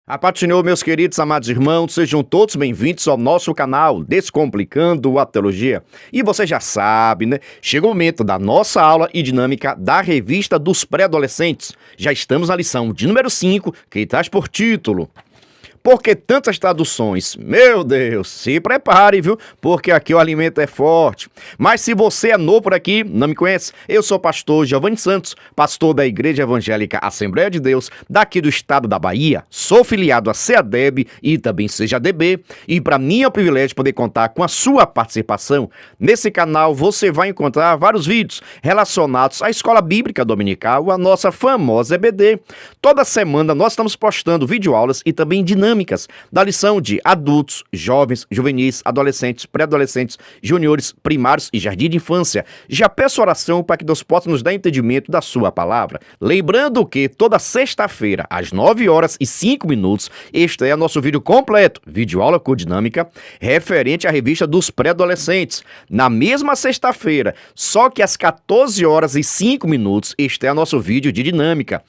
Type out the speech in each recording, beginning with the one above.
A paz do Senhor, meus queridos amados irmãos, sejam todos bem-vindos ao nosso canal Descomplicando a Teologia. E você já sabe, né? Chega o momento da nossa aula e dinâmica da revista dos pré-adolescentes. Já estamos na lição de número 5, que traz por título: Por que tantas traduções? Meu Deus, se prepare, viu? Porque aqui o alimento é forte. Mas se você é novo por aqui, não me conhece, eu sou o pastor Giovanni Santos, pastor da Igreja Evangélica Assembleia de Deus, daqui do estado da Bahia. Sou filiado a CEADEB e também CEJADB. E para mim é um privilégio poder contar com a sua participação. Nesse canal você vai encontrar vários vídeos relacionados à Escola Bíblica Dominical, a nossa famosa EBD. Toda semana nós estamos postando videoaulas e também dinâmicas da lição de adultos, jovens, juvenis, adolescentes, pré-adolescentes, juniores, primários e jardim de infância. Já peço oração para que Deus possa nos dar entendimento da sua palavra. Lembrando que toda sexta-feira, às 9h05, este é nosso vídeo completo, videoaula com dinâmica, referente à revista dos pré-adolescentes. Na mesma sexta-feira, só que às 14h05, este é nosso vídeo de dinâmica.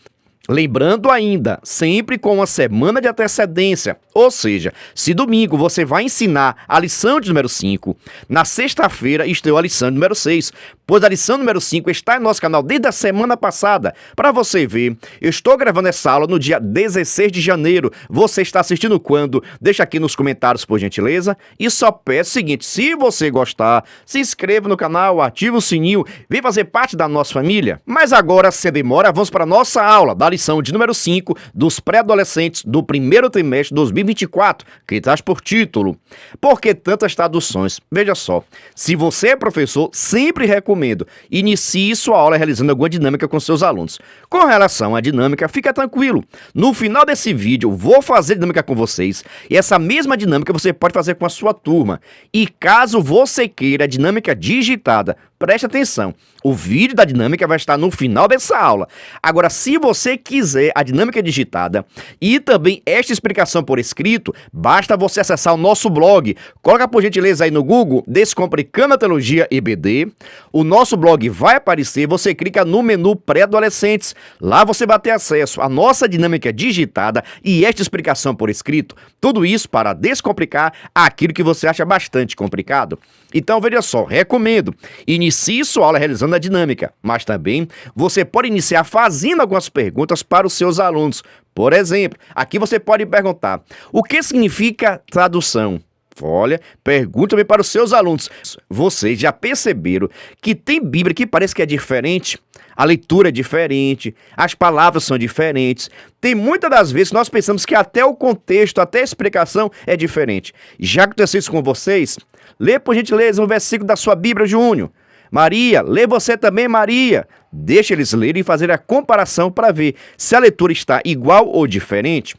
Lembrando ainda, sempre com uma semana de antecedência, ou seja, se domingo você vai ensinar a lição de número 5, na sexta-feira estreou a lição de número 6, pois a lição número 5 está em nosso canal desde a semana passada. Para você ver, eu estou gravando essa aula no dia 16 de janeiro, você está assistindo quando? Deixa aqui nos comentários, por gentileza, e só peço o seguinte: se você gostar, se inscreva no canal, ative o sininho, vem fazer parte da nossa família. Mas agora, sem demora, vamos para a nossa aula da lição de número 5 dos pré-adolescentes do primeiro trimestre de 2024, que traz por título: Por que tantas traduções? Veja só, se você é professor, sempre recomendo, inicie sua aula realizando alguma dinâmica com seus alunos. Com relação à dinâmica, fica tranquilo. No final desse vídeo, vou fazer dinâmica com vocês, e essa mesma dinâmica você pode fazer com a sua turma. E caso você queira a dinâmica digitada, preste atenção, o vídeo da dinâmica vai estar no final dessa aula. Agora, se você quiser a dinâmica digitada e também esta explicação por escrito, basta você acessar o nosso blog. Coloca por gentileza aí no Google, Descomplicando a Teologia EBD. O nosso blog vai aparecer, você clica no menu pré-adolescentes. Lá você vai ter acesso à nossa dinâmica digitada e esta explicação por escrito. Tudo isso para descomplicar aquilo que você acha bastante complicado. Então, veja só, recomendo, inicie sua aula realizando a dinâmica, mas também você pode iniciar fazendo algumas perguntas para os seus alunos. Por exemplo, aqui você pode perguntar: o que significa tradução? Olha, pergunta também para os seus alunos. Vocês já perceberam que tem Bíblia que parece que é diferente? A leitura é diferente, as palavras são diferentes. Tem muitas das vezes nós pensamos que até o contexto, até a explicação é diferente. Já aconteceu isso com vocês? Lê por gentileza um versículo da sua Bíblia, Júnior. Maria, lê você também, Maria. Deixa eles lerem e fazer a comparação para ver se a leitura está igual ou diferente.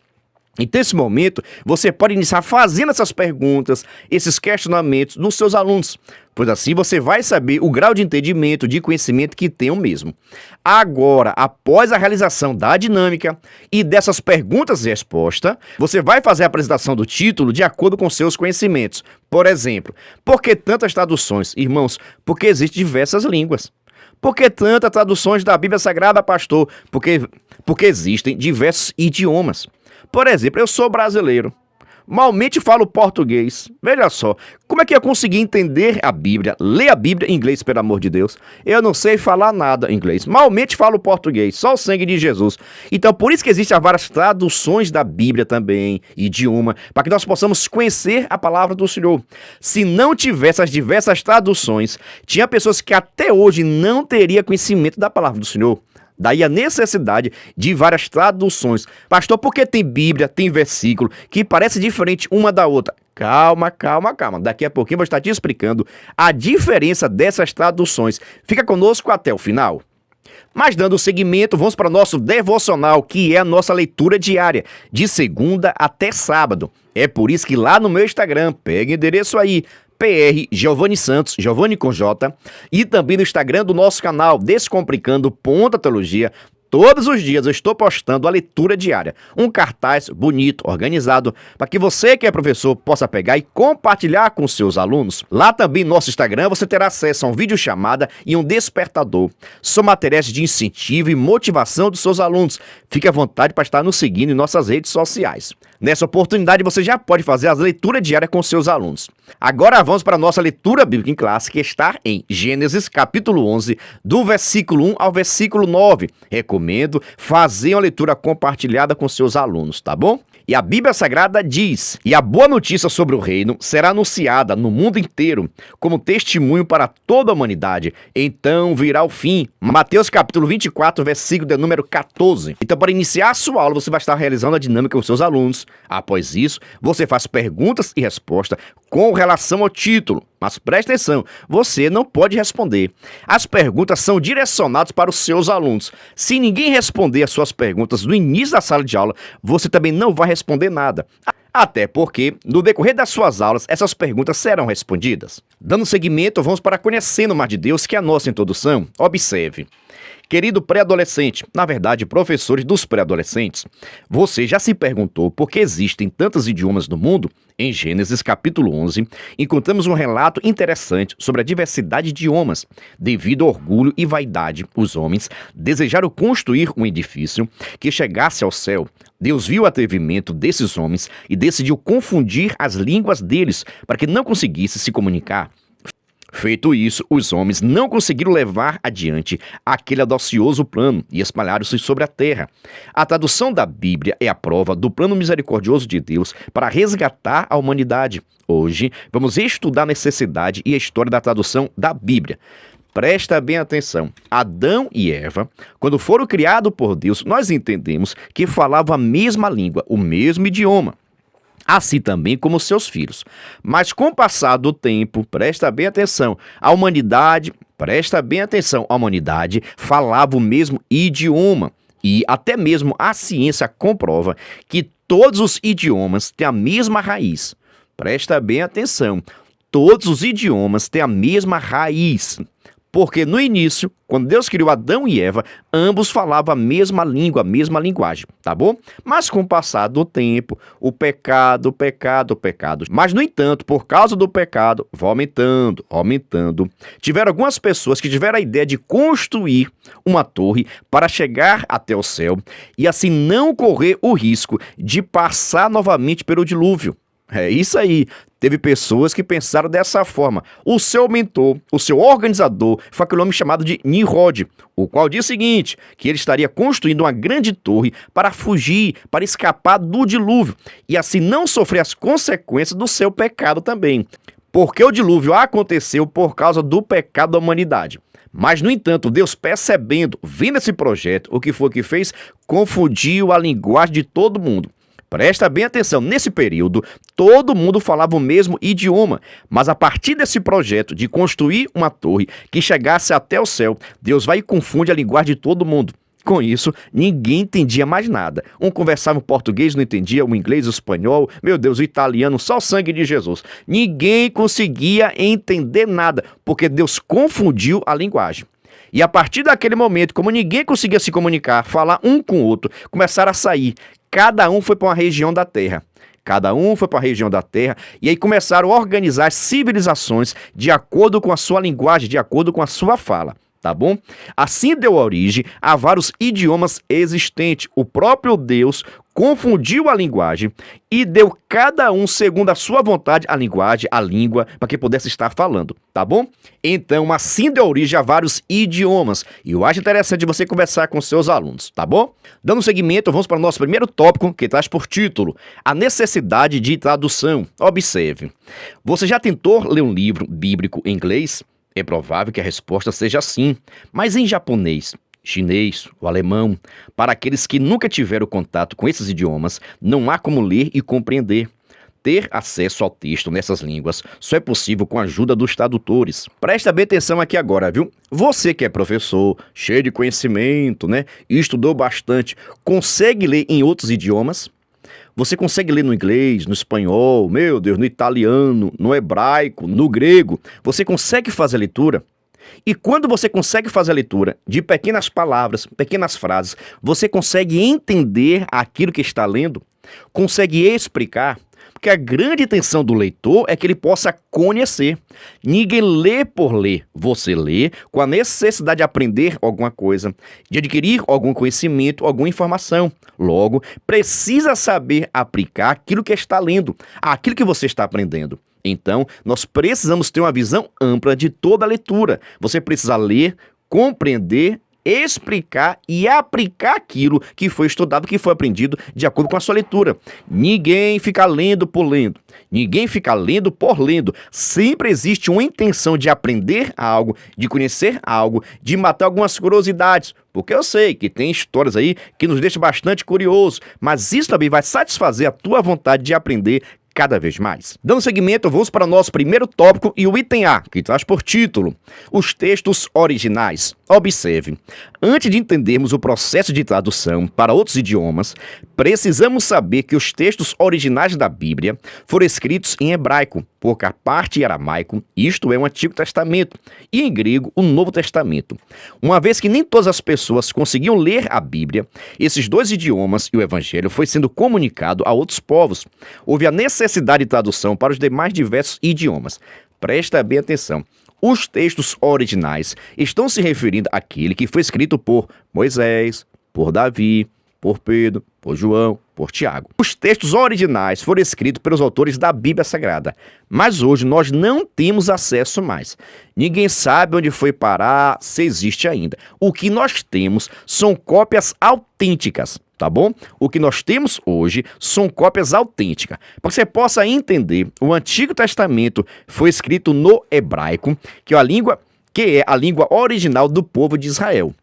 E nesse momento, você pode iniciar fazendo essas perguntas, esses questionamentos nos seus alunos, pois assim você vai saber o grau de entendimento, de conhecimento que tem o mesmo. Agora, após a realização da dinâmica e dessas perguntas e respostas, você vai fazer a apresentação do título de acordo com seus conhecimentos. Por exemplo, por que tantas traduções? Irmãos, porque existem diversas línguas. Por que tantas traduções da Bíblia Sagrada, pastor? Porque existem diversos idiomas. Por exemplo, eu sou brasileiro, malmente falo português. Veja só, como é que eu consegui entender a Bíblia, ler a Bíblia em inglês, pelo amor de Deus? Eu não sei falar nada em inglês, malmente falo português, só o sangue de Jesus. Então, por isso que existem várias traduções da Bíblia também, idioma, para que nós possamos conhecer a palavra do Senhor. Se não tivesse as diversas traduções, tinha pessoas que até hoje não teriam conhecimento da palavra do Senhor. Daí a necessidade de várias traduções. Pastor, porque tem Bíblia, tem versículo que parece diferente uma da outra? Calma. Daqui a pouquinho eu vou estar te explicando a diferença dessas traduções. Fica conosco até o final. Mas dando seguimento, vamos para o nosso devocional, que é a nossa leitura diária, de segunda até sábado. É por isso que lá no meu Instagram, pega o endereço aí, PR Giovanni Santos, Giovanni com J, e também no Instagram do nosso canal Descomplicando a Teologia. Todos os dias eu estou postando a leitura diária, um cartaz bonito, organizado, para que você que é professor possa pegar e compartilhar com seus alunos. Lá também no nosso Instagram você terá acesso a um vídeo chamada e um despertador. São materiais de incentivo e motivação dos seus alunos. Fique à vontade para estar nos seguindo em nossas redes sociais. Nessa oportunidade você já pode fazer a leitura diária com seus alunos. Agora vamos para a nossa leitura bíblica em classe, que está em Gênesis capítulo 11, do versículo 1 ao versículo 9. Recomendo fazer uma leitura compartilhada com seus alunos, tá bom? E a Bíblia Sagrada diz: e a boa notícia sobre o reino será anunciada no mundo inteiro, como testemunho para toda a humanidade. Então virá o fim. Mateus capítulo 24, versículo de número 14. Então, para iniciar a sua aula, você vai estar realizando a dinâmica com seus alunos. Após isso, você faz perguntas e respostas com relação ao título. Mas preste atenção, você não pode responder. As perguntas são direcionadas para os seus alunos. Se ninguém responder as suas perguntas no início da sala de aula, você também não vai responder nada. Até porque, no decorrer das suas aulas, essas perguntas serão respondidas. Dando seguimento, vamos para Conhecendo o Mar de Deus, que é a nossa introdução. Observe. Querido pré-adolescente, na verdade, professores dos pré-adolescentes, você já se perguntou por que existem tantos idiomas no mundo? Em Gênesis capítulo 11, encontramos um relato interessante sobre a diversidade de idiomas. Devido ao orgulho e vaidade, os homens desejaram construir um edifício que chegasse ao céu. Deus viu o atrevimento desses homens e decidiu confundir as línguas deles para que não conseguissem se comunicar. Feito isso, os homens não conseguiram levar adiante aquele audacioso plano e espalharam-se sobre a terra. A tradução da Bíblia é a prova do plano misericordioso de Deus para resgatar a humanidade. Hoje, vamos estudar a necessidade e a história da tradução da Bíblia. Presta bem atenção. Adão e Eva, quando foram criados por Deus, nós entendemos que falavam a mesma língua, o mesmo idioma. Assim também como seus filhos. Mas com o passar do tempo, presta bem atenção, a humanidade falava o mesmo idioma. E até mesmo a ciência comprova que todos os idiomas têm a mesma raiz. Presta bem atenção, todos os idiomas têm a mesma raiz. Porque no início, quando Deus criou Adão e Eva, ambos falavam a mesma língua, a mesma linguagem, tá bom? Mas com o passar do tempo, o pecado. Mas, no entanto, por causa do pecado, vai aumentando. Tiveram algumas pessoas que tiveram a ideia de construir uma torre para chegar até o céu e assim não correr o risco de passar novamente pelo dilúvio. É isso aí. Teve pessoas que pensaram dessa forma. O seu mentor, o seu organizador, foi aquele homem chamado de Nimrod, o qual disse o seguinte, que ele estaria construindo uma grande torre para fugir, para escapar do dilúvio, e assim não sofrer as consequências do seu pecado também. Porque o dilúvio aconteceu por causa do pecado da humanidade. Mas, no entanto, Deus percebendo, vendo esse projeto, o que foi que fez? Confundiu a linguagem de todo mundo. Presta bem atenção, nesse período, todo mundo falava o mesmo idioma, mas a partir desse projeto de construir uma torre que chegasse até o céu, Deus vai e confunde a linguagem de todo mundo. Com isso, ninguém entendia mais nada. Um conversava em português, não entendia o inglês, o espanhol, meu Deus, o italiano, só o sangue de Jesus. Ninguém conseguia entender nada, porque Deus confundiu a linguagem. E a partir daquele momento, como ninguém conseguia se comunicar, falar um com o outro, começaram a sair. Cada um foi para uma região da terra. E aí começaram a organizar civilizações de acordo com a sua linguagem, de acordo com a sua fala. Tá bom? Assim deu origem a vários idiomas existentes. O próprio Deus confundiu a linguagem e deu cada um, segundo a sua vontade, a linguagem, a língua, para que pudesse estar falando, tá bom? Então, assim deu origem a vários idiomas. E eu acho interessante você conversar com seus alunos, tá bom? Dando seguimento, vamos para o nosso primeiro tópico, que traz por título a necessidade de tradução. Observe. Você já tentou ler um livro bíblico em inglês? É provável que a resposta seja sim, mas em japonês, chinês ou alemão, para aqueles que nunca tiveram contato com esses idiomas, não há como ler e compreender. Ter acesso ao texto nessas línguas só é possível com a ajuda dos tradutores. Presta bem atenção aqui agora, viu? Você que é professor, cheio de conhecimento, né? E estudou bastante, consegue ler em outros idiomas? Você consegue ler no inglês, no espanhol, meu Deus, no italiano, no hebraico, no grego? Você consegue fazer a leitura? E quando você consegue fazer a leitura de pequenas palavras, pequenas frases, você consegue entender aquilo que está lendo, consegue explicar, porque a grande intenção do leitor é que ele possa conhecer. Ninguém lê por ler, você lê com a necessidade de aprender alguma coisa, de adquirir algum conhecimento, alguma informação. Logo, precisa saber aplicar aquilo que está lendo, aquilo que você está aprendendo. Então, nós precisamos ter uma visão ampla de toda a leitura. Você precisa ler, compreender, explicar e aplicar aquilo que foi estudado, que foi aprendido de acordo com a sua leitura. Ninguém fica lendo por lendo. Ninguém fica lendo por lendo. Sempre existe uma intenção de aprender algo, de conhecer algo, de matar algumas curiosidades. Porque eu sei que tem histórias aí que nos deixam bastante curiosos, mas isso também vai satisfazer a tua vontade de aprender cada vez mais. Dando seguimento, vamos para o nosso primeiro tópico e o item A, que traz por título os textos originais. Observe, antes de entendermos o processo de tradução para outros idiomas, precisamos saber que os textos originais da Bíblia foram escritos em hebraico, porque a parte em aramaico, isto é o Antigo Testamento, e em grego, o Novo Testamento. Uma vez que nem todas as pessoas conseguiam ler a Bíblia, esses dois idiomas e o Evangelho foi sendo comunicado a outros povos. Houve a necessidade de tradução para os demais diversos idiomas. Presta bem atenção. Os textos originais estão se referindo àquele que foi escrito por Moisés, por Davi, por Pedro, por João, por Tiago. Os textos originais foram escritos pelos autores da Bíblia Sagrada, mas hoje nós não temos acesso mais. Ninguém sabe onde foi parar, se existe ainda. O que nós temos são cópias autênticas, tá bom? O que nós temos hoje são cópias autênticas. Para que você possa entender, o Antigo Testamento foi escrito no hebraico, que é a língua original do povo de Israel.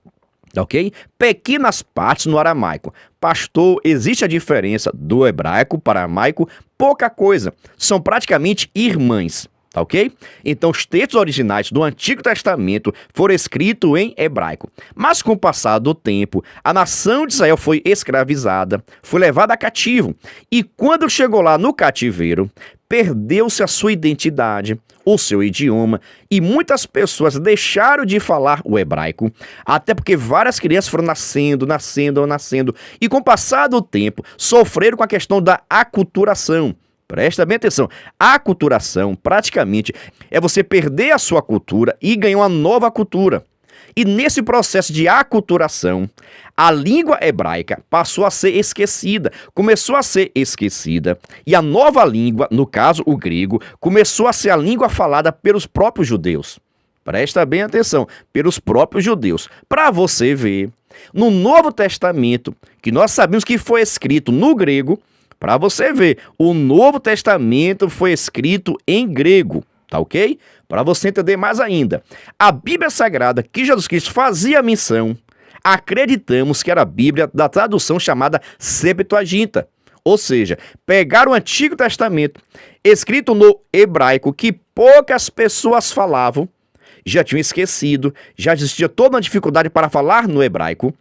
Ok? Pequenas partes no aramaico. Pastor, existe a diferença do hebraico para o aramaico? Pouca coisa. São praticamente irmãs. Tá ok? Então, os textos originais do Antigo Testamento foram escritos em hebraico. Mas, com o passar do tempo, a nação de Israel foi escravizada, foi levada a cativo. E quando chegou lá no cativeiro, perdeu-se a sua identidade, o seu idioma, e muitas pessoas deixaram de falar o hebraico, até porque várias crianças foram nascendo, e com o passar do tempo, sofreram com a questão da aculturação. Presta bem atenção, a aculturação praticamente é você perder a sua cultura e ganhar uma nova cultura. E nesse processo de aculturação, a língua hebraica passou a ser esquecida, começou a ser esquecida, e a nova língua, no caso o grego, começou a ser a língua falada pelos próprios judeus. Presta bem atenção, pelos próprios judeus. Para você ver, no Novo Testamento, que nós sabemos que foi escrito no grego, para você ver, o Novo Testamento foi escrito em grego, tá ok? Para você entender mais ainda, a Bíblia Sagrada que Jesus Cristo fazia menção, acreditamos que era a Bíblia da tradução chamada Septuaginta, ou seja, pegaram o Antigo Testamento, escrito no hebraico que poucas pessoas falavam, já tinham esquecido, já existia toda uma dificuldade para falar no hebraico,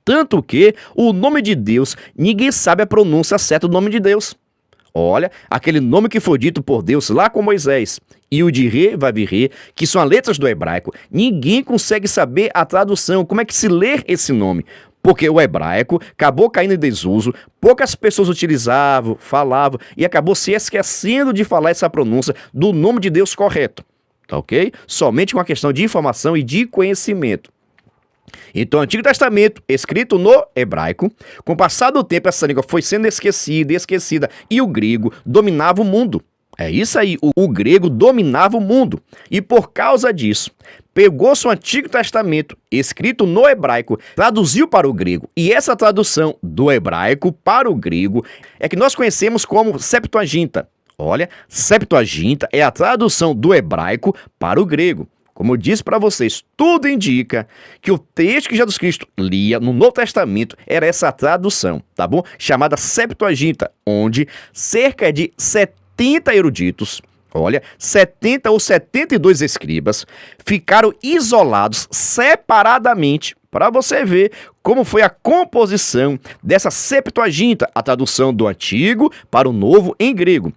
tanto que o nome de Deus, ninguém sabe a pronúncia certa do nome de Deus. Olha, aquele nome que foi dito por Deus lá com Moisés, e o de Re, Vav-Re, que são as letras do hebraico, ninguém consegue saber a tradução, como é que se lê esse nome. Porque o hebraico acabou caindo em desuso, poucas pessoas utilizavam, falavam, e acabou se esquecendo de falar essa pronúncia do nome de Deus correto. Tá ok? Somente com a questão de informação e de conhecimento. Então, o Antigo Testamento, escrito no hebraico, com o passar do tempo, essa língua foi sendo esquecida, e o grego dominava o mundo. É isso aí, o grego dominava o mundo. E por causa disso, pegou-se o Antigo Testamento, escrito no hebraico, traduziu para o grego. E essa tradução do hebraico para o grego é que nós conhecemos como Septuaginta. Olha, Septuaginta é a tradução do hebraico para o grego. Como eu disse para vocês, tudo indica que o texto que Jesus Cristo lia no Novo Testamento era essa tradução, tá bom? Chamada Septuaginta, onde cerca de 70 eruditos, olha, 70 ou 72 escribas, ficaram isolados separadamente para você ver como foi a composição dessa Septuaginta, a tradução do Antigo para o Novo em grego.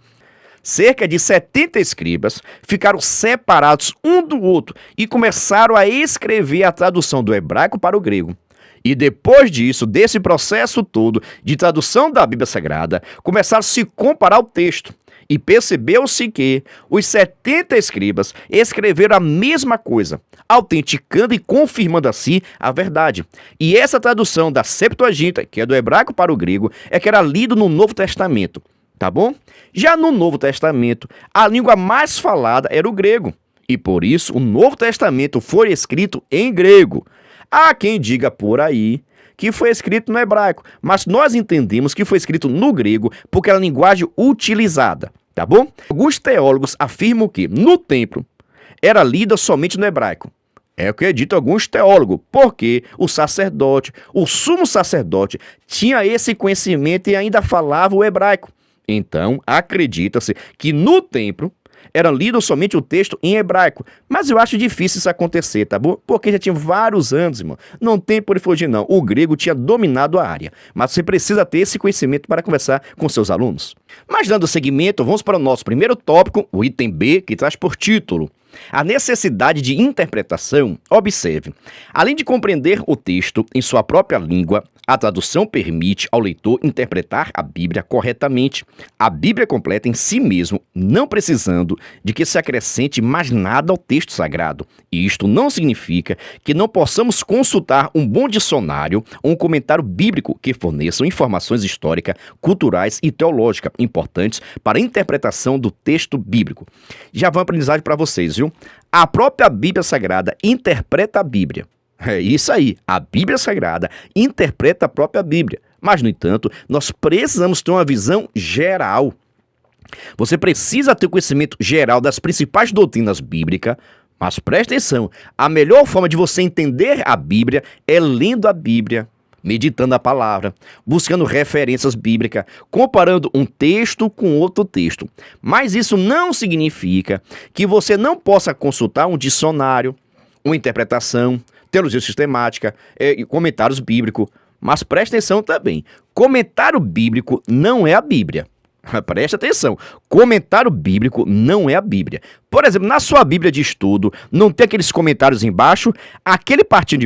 cerca de 70 escribas ficaram separados um do outro e começaram a escrever a tradução do hebraico para o grego. E depois disso, desse processo todo de tradução da Bíblia Sagrada, começaram a se comparar o texto. E percebeu-se que os 70 escribas escreveram a mesma coisa, autenticando e confirmando assim a verdade. E essa tradução da Septuaginta, que é do hebraico para o grego, é que era lido no Novo Testamento, tá bom? Já no Novo Testamento, a língua mais falada era o grego. E por isso o Novo Testamento foi escrito em grego. Há quem diga por aí que foi escrito no hebraico, mas nós entendemos que foi escrito no grego porque é a linguagem utilizada, tá bom? Alguns teólogos afirmam que no templo era lida somente no hebraico. É o que é dito alguns teólogos, porque o sacerdote, o sumo sacerdote, tinha esse conhecimento e ainda falava o hebraico. Então, acredita-se que no templo era lido somente o texto em hebraico. Mas eu acho difícil isso acontecer, tá bom? Porque já tinha vários anos, irmão. Não tem por fugir, não. O grego tinha dominado a área. Mas você precisa ter esse conhecimento para conversar com seus alunos. Mas dando seguimento, vamos para o nosso primeiro tópico, o item B, que traz por título a necessidade de interpretação. Observe, além de compreender o texto em sua própria língua, a tradução permite ao leitor interpretar a Bíblia corretamente. A Bíblia completa em si mesmo, não precisando de que se acrescente mais nada ao texto sagrado. E isto não significa que não possamos consultar um bom dicionário ou um comentário bíblico que forneçam informações históricas, culturais e teológicas importantes para a interpretação do texto bíblico. Já vou aprendizagem para vocês, viu? A própria Bíblia Sagrada interpreta a Bíblia. É isso aí, a Bíblia Sagrada interpreta a própria Bíblia. Mas, no entanto, nós precisamos ter uma visão geral. Você precisa ter o conhecimento geral das principais doutrinas bíblicas, mas preste atenção, a melhor forma de você entender a Bíblia é lendo a Bíblia, meditando a palavra, buscando referências bíblicas, comparando um texto com outro texto. Mas isso não significa que você não possa consultar um dicionário, uma interpretação, teologia sistemática, comentários bíblicos. Mas preste atenção também, comentário bíblico não é a Bíblia. Preste atenção, comentário bíblico não é a Bíblia. Por exemplo, na sua Bíblia de estudo, não tem aqueles comentários embaixo, aquela parte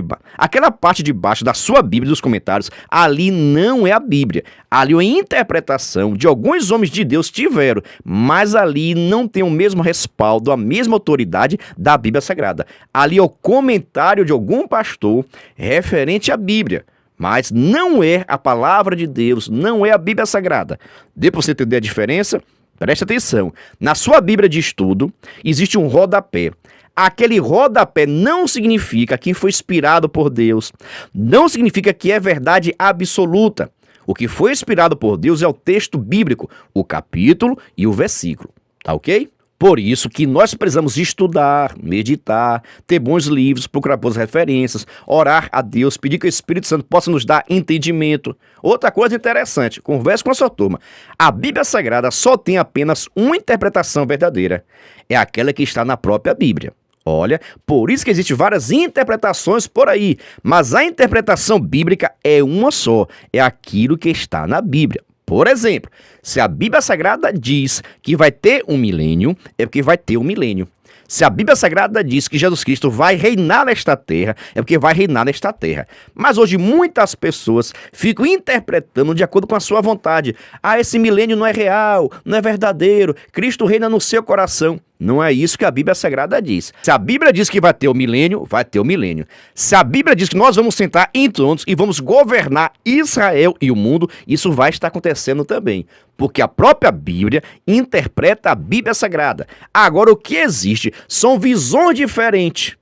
de baixo da sua Bíblia, dos comentários, ali não é a Bíblia. Ali é uma interpretação de alguns homens de Deus tiveram, mas ali não tem o mesmo respaldo, a mesma autoridade da Bíblia Sagrada. Ali é o comentário de algum pastor referente à Bíblia. Mas não é a palavra de Deus, não é a Bíblia Sagrada. Dê para você entender a diferença? Preste atenção. Na sua Bíblia de estudo, existe um rodapé. Aquele rodapé não significa que foi inspirado por Deus. Não significa que é verdade absoluta. O que foi inspirado por Deus é o texto bíblico, o capítulo e o versículo. Tá ok? Por isso que nós precisamos estudar, meditar, ter bons livros, procurar boas referências, orar a Deus, pedir que o Espírito Santo possa nos dar entendimento. Outra coisa interessante, converse com a sua turma. A Bíblia Sagrada só tem apenas uma interpretação verdadeira. É aquela que está na própria Bíblia. Olha, por isso que existem várias interpretações por aí, mas a interpretação bíblica é uma só, é aquilo que está na Bíblia. Por exemplo, se a Bíblia Sagrada diz que vai ter um milênio, é porque vai ter um milênio. Se a Bíblia Sagrada diz que Jesus Cristo vai reinar nesta terra, é porque vai reinar nesta terra. Mas hoje muitas pessoas ficam interpretando de acordo com a sua vontade. Ah, esse milênio não é real, não é verdadeiro, Cristo reina no seu coração. Não é isso que a Bíblia Sagrada diz. Se a Bíblia diz que vai ter o milênio, vai ter o milênio. Se a Bíblia diz que nós vamos sentar em tronos e vamos governar Israel e o mundo, isso vai estar acontecendo também. Porque a própria Bíblia interpreta a Bíblia Sagrada. Agora, o que existe são visões diferentes.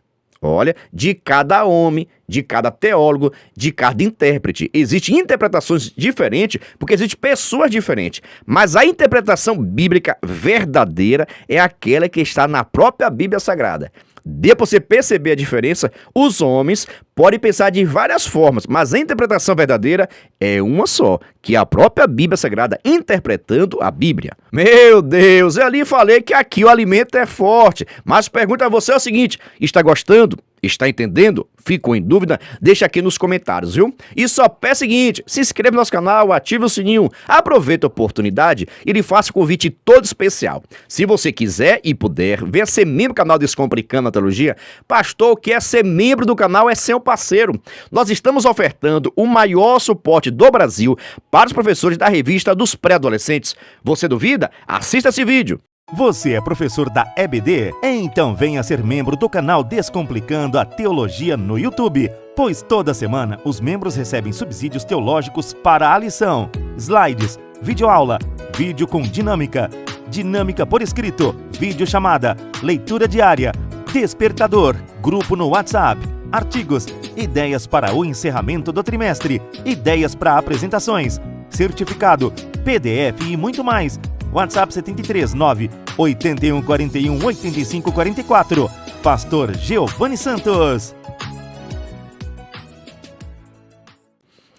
Olha, de cada homem, de cada teólogo, de cada intérprete. Existem interpretações diferentes porque existem pessoas diferentes. Mas a interpretação bíblica verdadeira é aquela que está na própria Bíblia Sagrada. Dê para você perceber a diferença, os homens podem pensar de várias formas, mas a interpretação verdadeira é uma só, que é a própria Bíblia Sagrada interpretando a Bíblia. Meu Deus, eu ali falei que aqui o alimento é forte, mas pergunta a você é o seguinte, está gostando? Está entendendo? Ficou em dúvida? Deixa aqui nos comentários, viu? E só peço o seguinte, se inscreva no nosso canal, ative o sininho, aproveita a oportunidade e lhe faço um convite todo especial. Se você quiser e puder, venha ser membro do canal Descomplicando a Teologia. Pastor, quer ser membro do canal é seu parceiro. Nós estamos ofertando o maior suporte do Brasil para os professores da revista dos pré-adolescentes. Você duvida? Assista esse vídeo. Você é professor da EBD? Então venha ser membro do canal Descomplicando a Teologia no YouTube, pois toda semana os membros recebem subsídios teológicos para a lição, slides, videoaula, vídeo com dinâmica, dinâmica por escrito, vídeo chamada, leitura diária, despertador, grupo no WhatsApp, artigos, ideias para o encerramento do trimestre, ideias para apresentações, certificado, PDF e muito mais. WhatsApp 73 9 81 41 85 44. Pastor Giovanni Santos.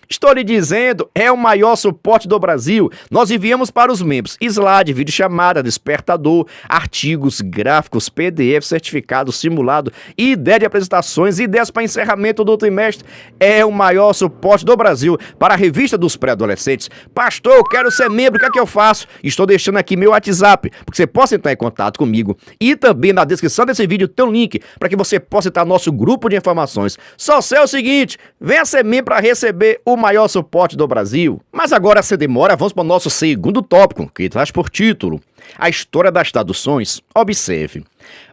Estou lhe dizendo, é o maior suporte do Brasil. Nós enviamos para os membros slide, videochamada, despertador, artigos, gráficos, PDF, certificado, simulado, ideia de apresentações, ideias para encerramento do trimestre. É o maior suporte do Brasil para a revista dos pré-adolescentes. Pastor, eu quero ser membro, o que é que eu faço? Estou deixando aqui meu WhatsApp, porque você possa entrar em contato comigo. E também na descrição desse vídeo tem um link para que você possa entrar no nosso grupo de informações. Só sei o seguinte, venha ser membro para receber o maior suporte do Brasil. Mas agora, sem demora, vamos para o nosso segundo tópico, que traz por título a história das traduções. Observe.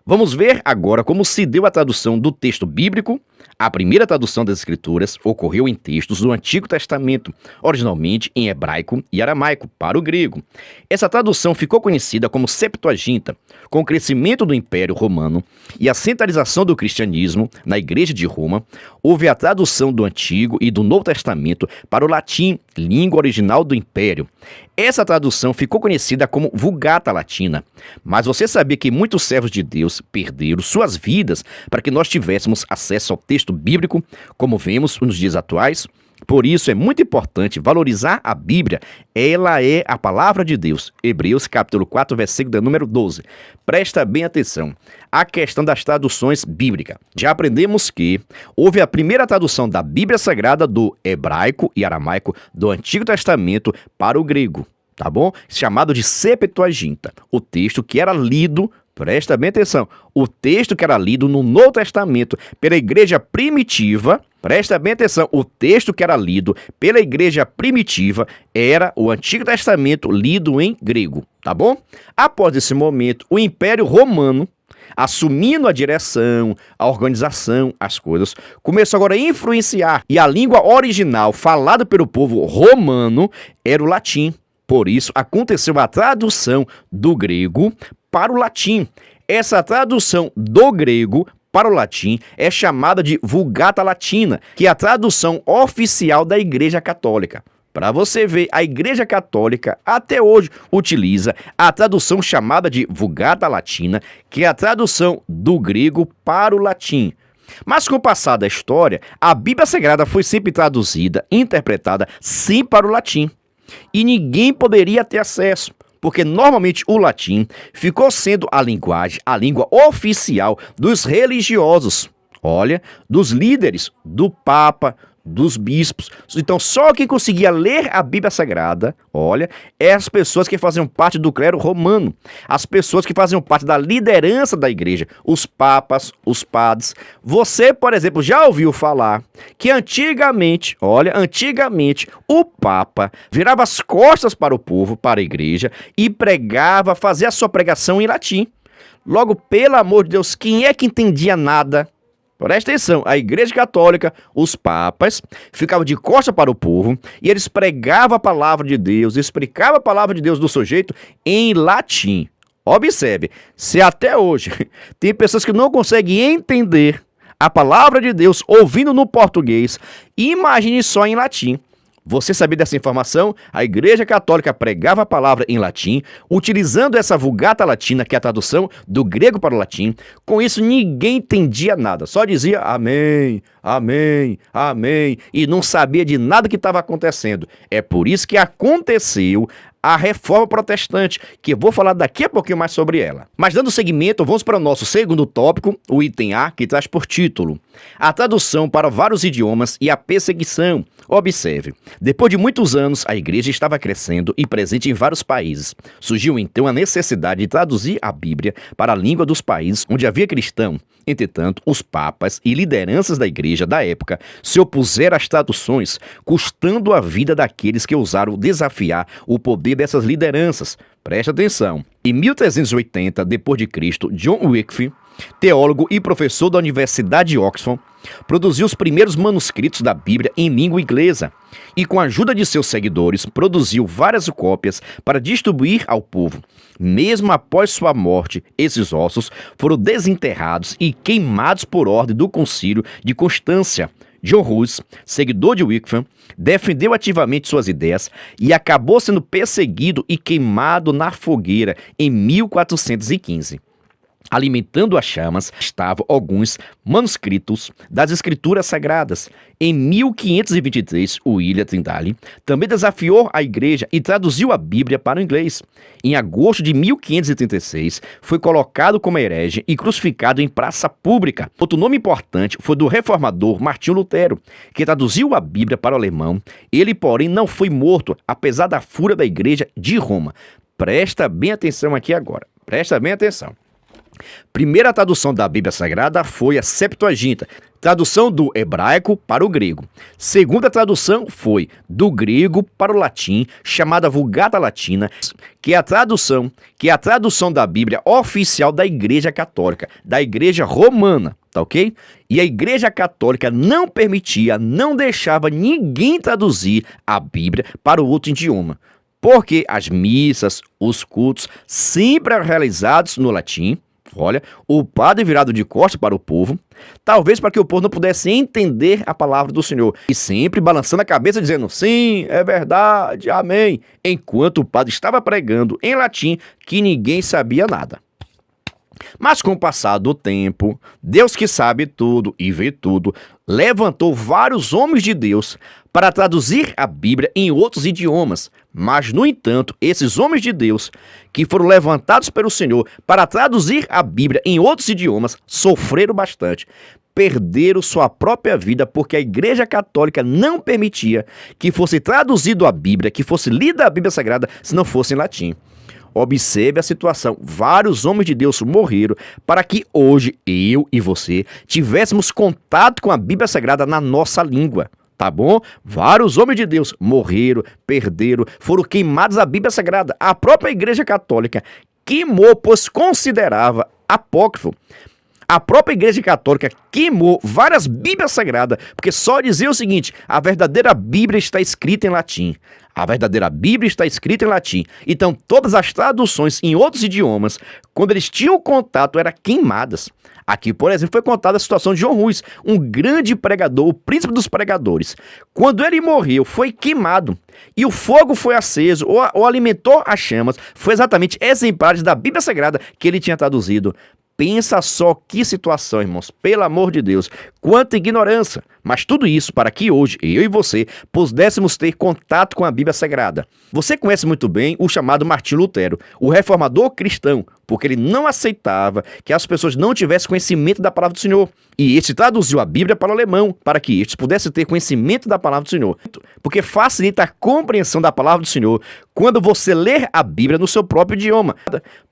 Vamos ver agora como se deu a tradução do texto bíblico. A primeira tradução das Escrituras ocorreu em textos do Antigo Testamento, originalmente em hebraico e aramaico, para o grego. Essa tradução ficou conhecida como Septuaginta. Com o crescimento do Império Romano e a centralização do cristianismo na Igreja de Roma, houve a tradução do Antigo e do Novo Testamento para o latim, língua original do Império. Essa tradução ficou conhecida como Vulgata Latina. Mas você sabia que muitos servos de Deus perderam suas vidas para que nós tivéssemos acesso ao texto bíblico, como vemos nos dias atuais? Por isso é muito importante valorizar a Bíblia. Ela é a palavra de Deus. Hebreus capítulo 4, versículo de número 12. Presta bem atenção. A questão das traduções bíblicas. Já aprendemos que houve a primeira tradução da Bíblia Sagrada do hebraico e aramaico do Antigo Testamento para o grego, tá bom? Chamado de Septuaginta. O texto que era lido, presta bem atenção, o texto que era lido no Novo Testamento pela igreja primitiva, presta bem atenção, o texto que era lido pela igreja primitiva era o Antigo Testamento lido em grego, tá bom? Após esse momento, o Império Romano, assumindo a direção, a organização, as coisas, começou agora a influenciar, e a língua original falada pelo povo romano era o latim. Por isso, aconteceu a tradução do grego para o latim. Essa tradução do grego para o latim é chamada de Vulgata Latina, que é a tradução oficial da Igreja Católica. Para você ver, a Igreja Católica até hoje utiliza a tradução chamada de Vulgata Latina, que é a tradução do grego para o latim. Mas com o passar da história, a Bíblia Sagrada foi sempre traduzida, interpretada sim para o latim. E ninguém poderia ter acesso, porque normalmente o latim ficou sendo a linguagem, a língua oficial dos religiosos, olha, dos líderes, do Papa, dos bispos. Então só quem conseguia ler a Bíblia Sagrada, olha, é as pessoas que faziam parte do clero romano, as pessoas que faziam parte da liderança da igreja, os papas, os padres. Você, por exemplo, já ouviu falar que antigamente, olha, antigamente o Papa virava as costas para o povo, para a igreja e pregava, fazia a sua pregação em latim. Logo, pelo amor de Deus, quem é que entendia nada? Presta atenção, a Igreja Católica, os papas, ficavam de costa para o povo e eles pregavam a palavra de Deus, explicavam a palavra de Deus do sujeito em latim. Observe, se até hoje tem pessoas que não conseguem entender a palavra de Deus ouvindo no português, imagine só em latim. Você sabia dessa informação? A Igreja Católica pregava a palavra em latim, utilizando essa Vulgata Latina, que é a tradução do grego para o latim. Com isso, ninguém entendia nada, só dizia amém, amém, amém, e não sabia de nada que estava acontecendo. É por isso que aconteceu a Reforma Protestante, que eu vou falar daqui a pouquinho mais sobre ela. Mas dando seguimento, vamos para o nosso segundo tópico, o item A, que traz por título a tradução para vários idiomas e a perseguição. Observe, depois de muitos anos, a igreja estava crescendo e presente em vários países. Surgiu então a necessidade de traduzir a Bíblia para a língua dos países onde havia cristão. Entretanto, os papas e lideranças da igreja da época se opuseram às traduções, custando a vida daqueles que ousaram desafiar o poder dessas lideranças. Preste atenção. Em 1380 d.C., John Wycliffe, teólogo e professor da Universidade de Oxford, produziu os primeiros manuscritos da Bíblia em língua inglesa e, com a ajuda de seus seguidores, produziu várias cópias para distribuir ao povo. Mesmo após sua morte, esses ossos foram desenterrados e queimados por ordem do Concílio de Constância. John Hus, seguidor de Wycliffe, defendeu ativamente suas ideias e acabou sendo perseguido e queimado na fogueira em 1415. Alimentando as chamas estavam alguns manuscritos das Escrituras Sagradas. Em 1523, William Tyndale também desafiou a igreja e traduziu a Bíblia para o inglês. Em agosto de 1536, foi colocado como herege e crucificado em praça pública. Outro nome importante foi do reformador Martinho Lutero, que traduziu a Bíblia para o alemão. Ele, porém, não foi morto, apesar da fúria da igreja de Roma. Presta bem atenção aqui agora. Presta bem atenção. Primeira tradução da Bíblia Sagrada foi a Septuaginta, tradução do hebraico para o grego. Segunda tradução foi do grego para o latim, chamada Vulgata Latina, que é a tradução da Bíblia oficial da Igreja Católica, da Igreja Romana, tá ok? E a Igreja Católica não permitia, não deixava ninguém traduzir a Bíblia para o outro idioma, porque as missas, os cultos sempre eram realizados no latim. Olha, o padre virado de costas para o povo, talvez para que o povo não pudesse entender a palavra do Senhor, e sempre balançando a cabeça dizendo, sim, é verdade, amém, enquanto o padre estava pregando em latim que ninguém sabia nada. Mas com o passar do tempo, Deus que sabe tudo e vê tudo, levantou vários homens de Deus para traduzir a Bíblia em outros idiomas. Mas, no entanto, esses homens de Deus, que foram levantados pelo Senhor para traduzir a Bíblia em outros idiomas, sofreram bastante. Perderam sua própria vida porque a Igreja Católica não permitia que fosse traduzido a Bíblia, que fosse lida a Bíblia Sagrada, se não fosse em latim. Observe a situação. Vários homens de Deus morreram para que hoje eu e você tivéssemos contato com a Bíblia Sagrada na nossa língua. Tá bom? Vários homens de Deus morreram, perderam, foram queimados a Bíblia Sagrada. A própria Igreja Católica queimou, pois considerava apócrifo. A própria Igreja Católica queimou várias Bíblias Sagradas, porque só dizia o seguinte, a verdadeira Bíblia está escrita em latim. A verdadeira Bíblia está escrita em latim. Então, todas as traduções em outros idiomas, quando eles tinham contato, eram queimadas. Aqui, por exemplo, foi contada a situação de John Hus, um grande pregador, o príncipe dos pregadores. Quando ele morreu, foi queimado. E o fogo foi aceso, ou alimentou as chamas. Foi exatamente exemplares da Bíblia Sagrada que ele tinha traduzido. Pensa só que situação, irmãos, pelo amor de Deus, quanta ignorância. Mas tudo isso para que hoje, eu e você, pudéssemos ter contato com a Bíblia Sagrada. Você conhece muito bem o chamado Martinho Lutero, o reformador cristão, porque ele não aceitava que as pessoas não tivessem conhecimento da palavra do Senhor. E este traduziu a Bíblia para o alemão, para que estes pudessem ter conhecimento da palavra do Senhor. Porque facilita a compreensão da palavra do Senhor quando você ler a Bíblia no seu próprio idioma.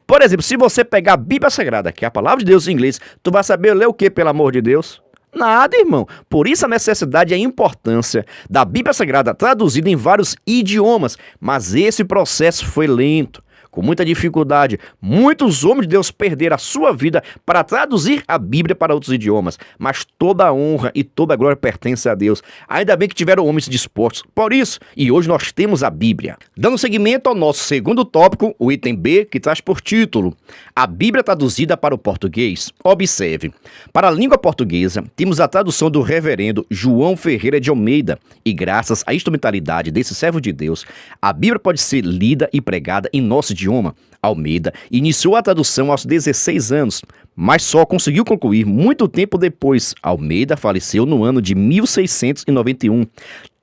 Por exemplo, se você pegar a Bíblia Sagrada, que é a palavra de Deus em inglês, tu vai saber ler o que, pelo amor de Deus? Nada, irmão. Por isso a necessidade e a importância da Bíblia Sagrada traduzida em vários idiomas. Mas esse processo foi lento. com muita dificuldade. Muitos homens de Deus perderam a sua vida para traduzir a Bíblia para outros idiomas, mas toda a honra e toda a glória pertence a Deus. Ainda bem que tiveram homens dispostos por isso, e hoje nós temos a Bíblia. Dando seguimento ao nosso segundo tópico, o item B, que traz por título a Bíblia traduzida para o português. Observe, para a língua portuguesa, temos a tradução do reverendo João Ferreira de Almeida, e graças à instrumentalidade desse servo de Deus, a Bíblia pode ser lida e pregada em nosso idioma. Almeida iniciou a tradução aos 16 anos, mas só conseguiu concluir muito tempo depois. Almeida faleceu no ano de 1691,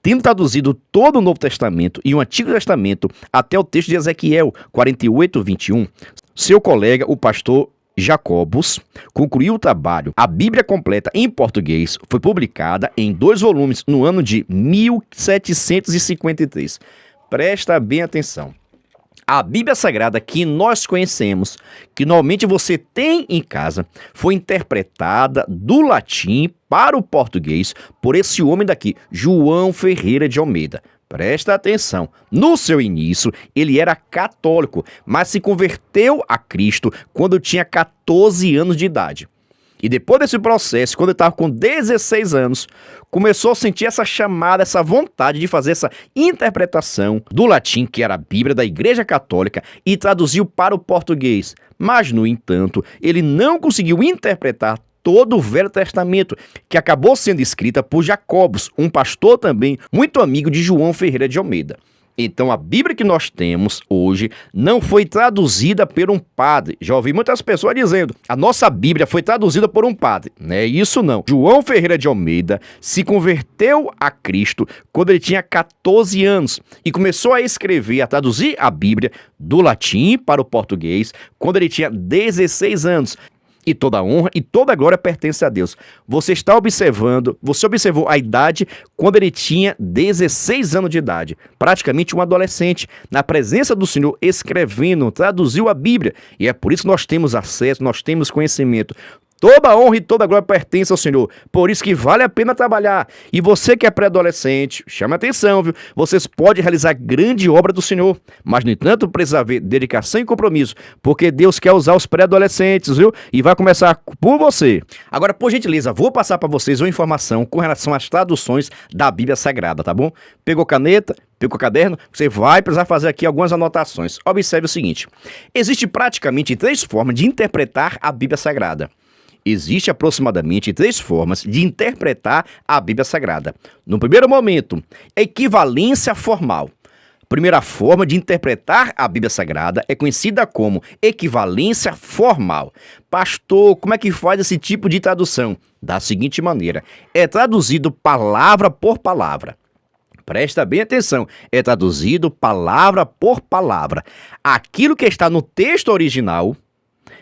tendo traduzido todo o Novo Testamento e o Antigo Testamento até o texto de Ezequiel 48:21. Seu colega, o pastor Jacobus, concluiu o trabalho. A Bíblia completa em português foi publicada em 2 volumes no ano de 1753. Presta bem atenção. A Bíblia Sagrada que nós conhecemos, que normalmente você tem em casa, foi interpretada do latim para o português por esse homem daqui, João Ferreira de Almeida. Presta atenção, no seu início ele era católico, mas se converteu a Cristo quando tinha 14 anos de idade. E depois desse processo, quando ele estava com 16 anos, começou a sentir essa chamada, essa vontade de fazer essa interpretação do latim, que era a Bíblia da Igreja Católica, e traduziu para o português. Mas, no entanto, ele não conseguiu interpretar todo o Velho Testamento, que acabou sendo escrita por Jacobus, um pastor também muito amigo de João Ferreira de Almeida. Então, a Bíblia que nós temos hoje não foi traduzida por um padre. Já ouvi muitas pessoas dizendo, a nossa Bíblia foi traduzida por um padre. Não é isso não. João Ferreira de Almeida se converteu a Cristo quando ele tinha 14 anos e começou a escrever, a traduzir a Bíblia do latim para o português quando ele tinha 16 anos. E toda a honra e toda a glória pertence a Deus. Você observou a idade quando ele tinha 16 anos de idade, praticamente um adolescente, na presença do Senhor, escrevendo, traduziu a Bíblia. E é por isso que nós temos acesso, nós temos conhecimento. Toda a honra e toda a glória pertence ao Senhor. Por isso que vale a pena trabalhar. E você que é pré-adolescente, chame atenção, viu? Vocês podem realizar grande obra do Senhor. Mas, no entanto, precisa haver dedicação e compromisso. Porque Deus quer usar os pré-adolescentes, viu? E vai começar por você. Agora, por gentileza, vou passar para vocês uma informação com relação às traduções da Bíblia Sagrada, tá bom? Pegou caneta? Pegou caderno? Você vai precisar fazer aqui algumas anotações. Observe o seguinte. Existe praticamente 3 formas de interpretar a Bíblia Sagrada. Existe aproximadamente 3 formas de interpretar a Bíblia Sagrada. No primeiro momento, equivalência formal. A primeira forma de interpretar a Bíblia Sagrada é conhecida como equivalência formal. Pastor, como é que faz esse tipo de tradução? Da seguinte maneira, é traduzido palavra por palavra. Presta bem atenção, é traduzido palavra por palavra. Aquilo que está no texto original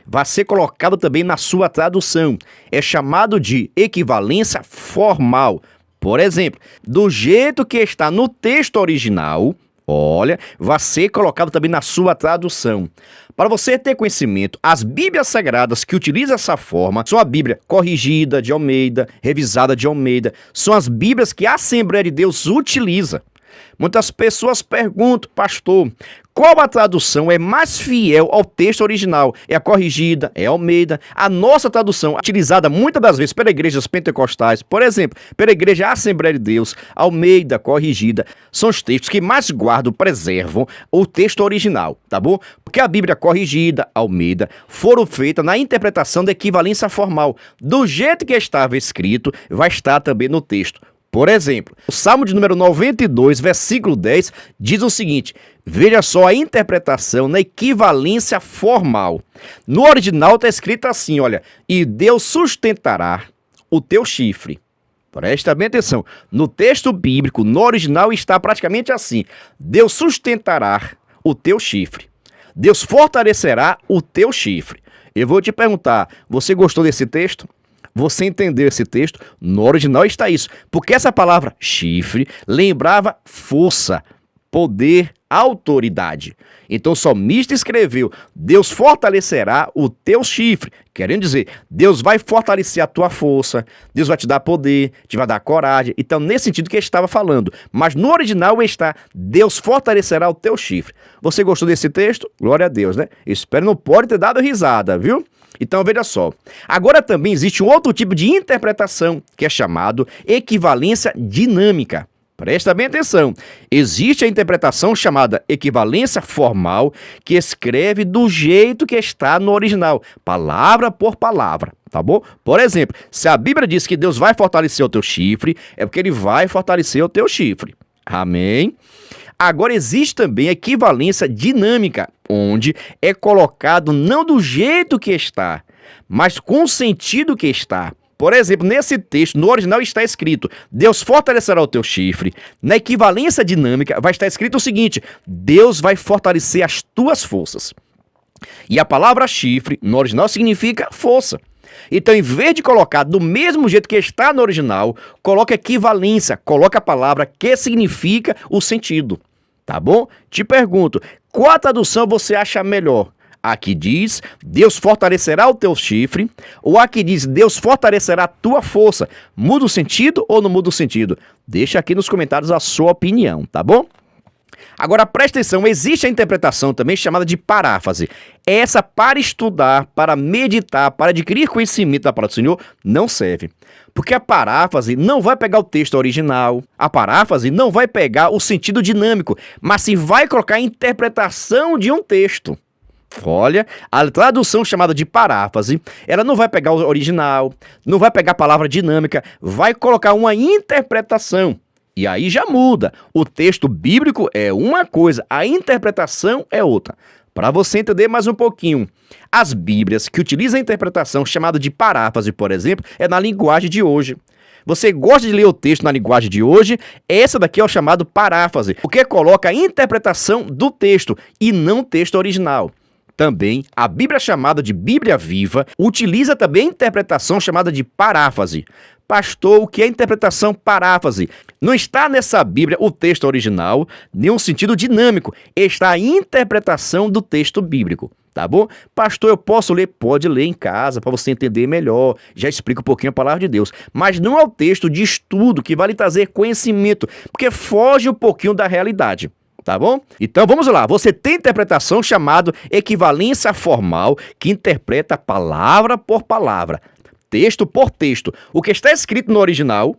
vai ser colocado também na sua tradução. É chamado de equivalência formal. Por exemplo, do jeito que está no texto original, olha, vai ser colocado também na sua tradução. Para você ter conhecimento, as Bíblias Sagradas que utilizam essa forma são a Bíblia corrigida de Almeida, revisada de Almeida. São as Bíblias que a Assembleia de Deus utiliza. Muitas pessoas perguntam, pastor, qual a tradução é mais fiel ao texto original? É a corrigida? É a Almeida? A nossa tradução, utilizada muitas das vezes pelas igrejas pentecostais, por exemplo, pela igreja Assembleia de Deus, Almeida, corrigida, são os textos que mais guardam, preservam o texto original, tá bom? Porque a Bíblia corrigida, Almeida, foram feitas na interpretação da equivalência formal. Do jeito que estava escrito, vai estar também no texto. Por exemplo, o Salmo de número 92, versículo 10, diz o seguinte, veja só a interpretação na equivalência formal. No original está escrito assim, olha, e Deus sustentará o teu chifre. Presta bem atenção, no texto bíblico, no original está praticamente assim, Deus sustentará o teu chifre. Deus fortalecerá o teu chifre. Eu vou te perguntar, você gostou desse texto? Você entendeu esse texto? No original está isso. Porque essa palavra chifre lembrava força, poder, autoridade. Então o salmista escreveu: Deus fortalecerá o teu chifre. Querendo dizer, Deus vai fortalecer a tua força, Deus vai te dar poder, te vai dar coragem. Então, nesse sentido que ele estava falando. Mas no original está: Deus fortalecerá o teu chifre. Você gostou desse texto? Glória a Deus, né? Espero não pode ter dado risada, viu? Então, veja só. Agora também existe um outro tipo de interpretação, que é chamado equivalência dinâmica. Presta bem atenção. Existe a interpretação chamada equivalência formal, que escreve do jeito que está no original, palavra por palavra, tá bom? Por exemplo, se a Bíblia diz que Deus vai fortalecer o teu chifre, é porque ele vai fortalecer o teu chifre. Amém? Agora existe também a equivalência dinâmica, onde é colocado não do jeito que está, mas com o sentido que está. Por exemplo, nesse texto, no original está escrito: Deus fortalecerá o teu chifre. Na equivalência dinâmica vai estar escrito o seguinte: Deus vai fortalecer as tuas forças. E a palavra chifre, no original, significa força. Então, em vez de colocar do mesmo jeito que está no original, coloca equivalência, coloca a palavra que significa o sentido. Tá bom? Te pergunto, qual a tradução você acha melhor? Aqui diz: Deus fortalecerá o teu chifre, ou aqui diz: Deus fortalecerá a tua força. Muda o sentido ou não muda o sentido? Deixa aqui nos comentários a sua opinião, tá bom? Agora presta atenção, existe a interpretação também chamada de paráfrase. Essa, para estudar, para meditar, para adquirir conhecimento da palavra do Senhor, não serve. Porque a paráfrase não vai pegar o texto original, a paráfrase não vai pegar o sentido dinâmico, mas sim vai colocar a interpretação de um texto. Olha, a tradução chamada de paráfrase, ela não vai pegar o original, não vai pegar a palavra dinâmica, vai colocar uma interpretação. E aí já muda. O texto bíblico é uma coisa, a interpretação é outra. Para você entender mais um pouquinho, as Bíblias que utilizam a interpretação chamada de paráfrase, por exemplo, é na linguagem de hoje. Você gosta de ler o texto na linguagem de hoje? Essa daqui é o chamado paráfrase, porque coloca a interpretação do texto e não o texto original. Também, a Bíblia chamada de Bíblia Viva utiliza também a interpretação chamada de paráfrase. Pastor, o que é interpretação paráfrase? Não está nessa Bíblia o texto original, nem um sentido dinâmico. Está a interpretação do texto bíblico, tá bom? Pastor, eu posso ler? Pode ler em casa, para você entender melhor. Já explico um pouquinho a palavra de Deus. Mas não é o texto de estudo que vai lhe trazer conhecimento, porque foge um pouquinho da realidade. Tá bom? Então vamos lá. Você tem interpretação chamada equivalência formal, que interpreta palavra por palavra, texto por texto. O que está escrito no original,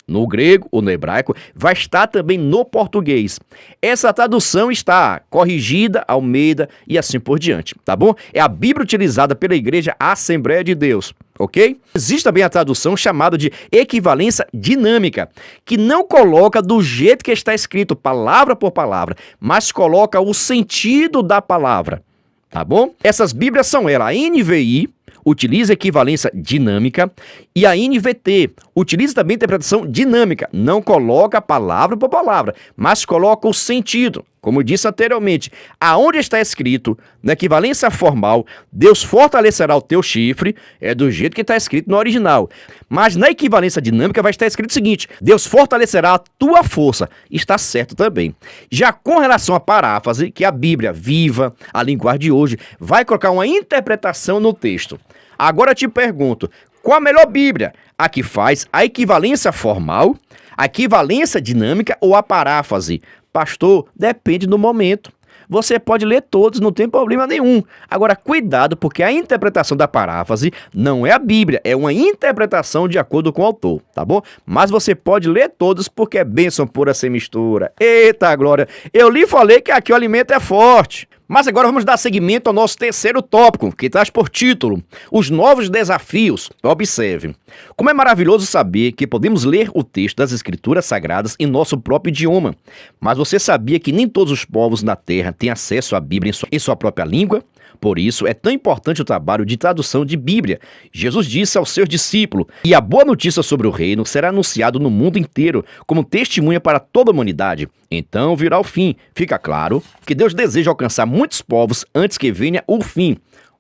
no grego ou no hebraico, vai estar também no português. Essa tradução está corrigida, Almeida e assim por diante, tá bom? É a Bíblia utilizada pela Igreja Assembleia de Deus, ok? Existe também a tradução chamada de equivalência dinâmica, que não coloca do jeito que está escrito, palavra por palavra, mas coloca o sentido da palavra, tá bom? Essas Bíblias são elas, a NVI, utiliza equivalência dinâmica, e a NVT utiliza também interpretação dinâmica, não coloca palavra por palavra, mas coloca o sentido. Como eu disse anteriormente, aonde está escrito, na equivalência formal, Deus fortalecerá o teu chifre, é do jeito que está escrito no original. Mas na equivalência dinâmica vai estar escrito o seguinte: Deus fortalecerá a tua força. Está certo também. Já com relação à paráfrase, que é a Bíblia Viva, a linguagem de hoje, vai colocar uma interpretação no texto. Agora eu te pergunto, qual a melhor Bíblia? A que faz a equivalência formal, a equivalência dinâmica ou a paráfrase? Pastor, depende do momento. Você pode ler todos, não tem problema nenhum. Agora, cuidado, porque a interpretação da paráfrase não é a Bíblia, é uma interpretação de acordo com o autor, tá bom? Mas você pode ler todos, porque é bênção pura sem mistura. Eita glória! Eu lhe falei que aqui o alimento é forte. Mas agora vamos dar seguimento ao nosso terceiro tópico, que traz por título Os Novos Desafios. Observe. Como é maravilhoso saber que podemos ler o texto das Escrituras Sagradas em nosso próprio idioma. Mas você sabia que nem todos os povos na Terra têm acesso à Bíblia em sua própria língua? Por isso, é tão importante o trabalho de tradução de Bíblia. Jesus disse aos seus discípulos: "E a boa notícia sobre o reino será anunciado no mundo inteiro, como testemunha para toda a humanidade. Então virá o fim." Fica claro que Deus deseja alcançar muitos povos antes que venha o fim.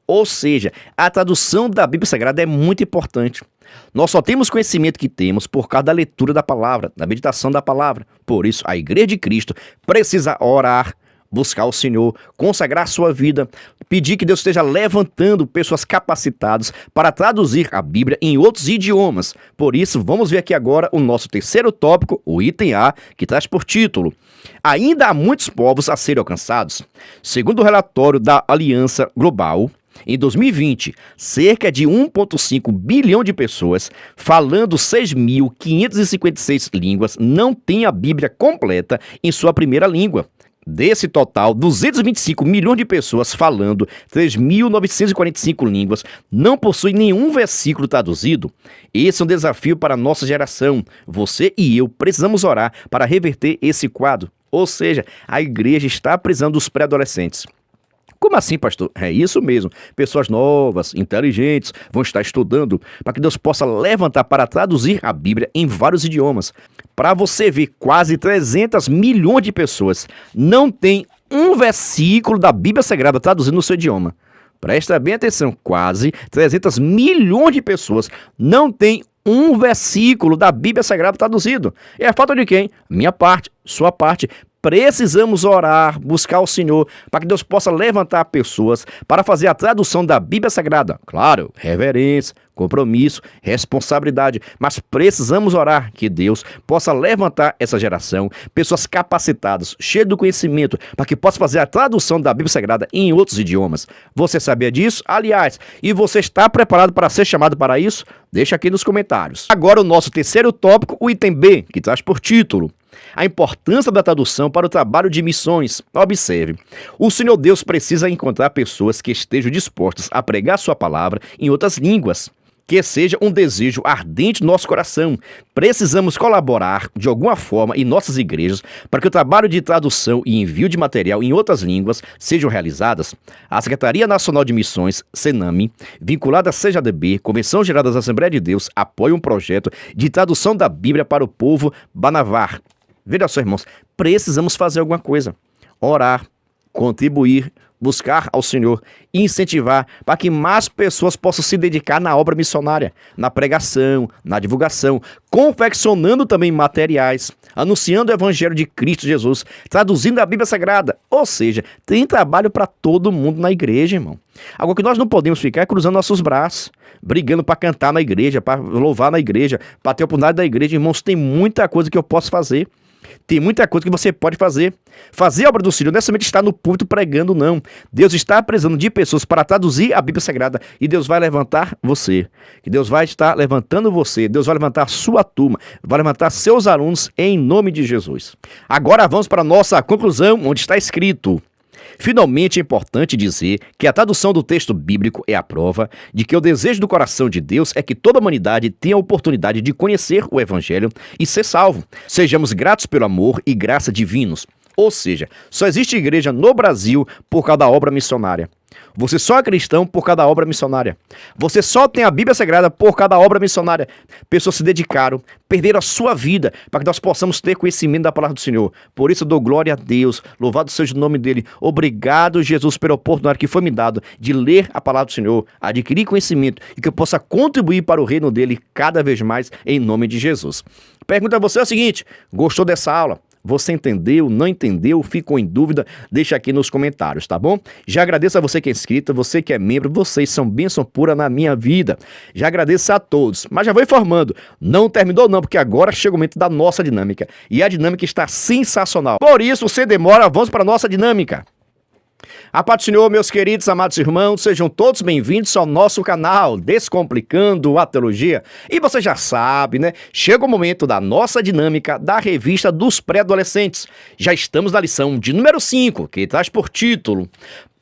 Ou seja, a tradução da Bíblia Sagrada é muito importante. Nós só temos conhecimento que temos por causa da leitura da palavra, da meditação da palavra. Por isso, a Igreja de Cristo precisa orar, buscar o Senhor, consagrar sua vida, pedir que Deus esteja levantando pessoas capacitadas para traduzir a Bíblia em outros idiomas. Por isso, vamos ver aqui agora o nosso terceiro tópico, o item A, que traz por título: Ainda há muitos povos a serem alcançados. Segundo o relatório da Aliança Global, em 2020, cerca de 1,5 bilhão de pessoas falando 6.556 línguas não têm a Bíblia completa em sua primeira língua. Desse total, 225 milhões de pessoas falando 3.945 línguas não possuem nenhum versículo traduzido. Esse é um desafio para a nossa geração. Você e eu precisamos orar para reverter esse quadro. Ou seja, a igreja está precisando dos pré-adolescentes. Como assim, pastor? É isso mesmo. Pessoas novas, inteligentes, vão estar estudando para que Deus possa levantar para traduzir a Bíblia em vários idiomas. Para você ver, quase 300 milhões de pessoas não têm um versículo da Bíblia Sagrada traduzido no seu idioma. Presta bem atenção, quase 300 milhões de pessoas não têm um versículo da Bíblia Sagrada traduzido. É a falta de quem? Minha parte, sua parte. Precisamos orar, buscar o Senhor, para que Deus possa levantar pessoas para fazer a tradução da Bíblia Sagrada. Claro, reverência, compromisso, responsabilidade, mas precisamos orar que Deus possa levantar essa geração, pessoas capacitadas, cheias do conhecimento, para que possa fazer a tradução da Bíblia Sagrada em outros idiomas. Você sabia disso? Aliás, e você está preparado para ser chamado para isso? Deixa aqui nos comentários. Agora o nosso terceiro tópico, o item B, que traz por título: a importância da tradução para o trabalho de missões. Observe, o Senhor Deus precisa encontrar pessoas que estejam dispostas a pregar sua palavra em outras línguas. Que seja um desejo ardente no nosso coração. Precisamos colaborar de alguma forma em nossas igrejas para que o trabalho de tradução e envio de material em outras línguas sejam realizadas. A Secretaria Nacional de Missões, Senami, vinculada à CJDB, Convenção Geral das Assembleias de Deus, apoia um projeto de tradução da Bíblia para o povo Banavar. Veja só, irmãos, precisamos fazer alguma coisa. Orar, contribuir, buscar ao Senhor e incentivar para que mais pessoas possam se dedicar na obra missionária, na pregação, na divulgação, confeccionando também materiais, anunciando o Evangelho de Cristo Jesus, traduzindo a Bíblia Sagrada. Ou seja, tem trabalho para todo mundo na igreja, irmão. Agora, que nós não podemos ficar cruzando nossos braços, brigando para cantar na igreja, para louvar na igreja, para ter a oportunidade da igreja. Irmãos, tem muita coisa que eu posso fazer. Tem muita coisa que você pode fazer. Fazer a obra do Senhor não é somente estar no púlpito pregando, não. Deus está precisando de pessoas para traduzir a Bíblia Sagrada e Deus vai levantar você. Que Deus vai estar levantando você. Deus vai levantar sua turma, vai levantar seus alunos em nome de Jesus. Agora vamos para a nossa conclusão, onde está escrito: finalmente, é importante dizer que a tradução do texto bíblico é a prova de que o desejo do coração de Deus é que toda a humanidade tenha a oportunidade de conhecer o Evangelho e ser salvo. Sejamos gratos pelo amor e graça divinos. Ou seja, só existe igreja no Brasil por causa da obra missionária. Você só é cristão por causa da obra missionária. Você só tem a Bíblia Sagrada por causa da obra missionária. Pessoas se dedicaram, perderam a sua vida para que nós possamos ter conhecimento da palavra do Senhor. Por isso eu dou glória a Deus, louvado seja o nome dele. Obrigado, Jesus, pela oportunidade que foi me dado de ler a palavra do Senhor, adquirir conhecimento e que eu possa contribuir para o reino dele cada vez mais em nome de Jesus. Pergunta a você é o seguinte: gostou dessa aula? Você entendeu, não entendeu, ficou em dúvida? Deixa aqui nos comentários, tá bom? Já agradeço a você que é inscrito, você que é membro, vocês são bênção pura na minha vida. Já agradeço a todos, mas já vou informando, não terminou não, porque agora chega o momento da nossa dinâmica. E a dinâmica está sensacional. Por isso, sem demora, vamos para a nossa dinâmica. A paz do Senhor, meus queridos, amados irmãos, sejam todos bem-vindos ao nosso canal Descomplicando a Teologia. E você já sabe, né? Chega o momento da nossa dinâmica da revista dos pré-adolescentes. Já estamos na lição de número 5, que traz por título: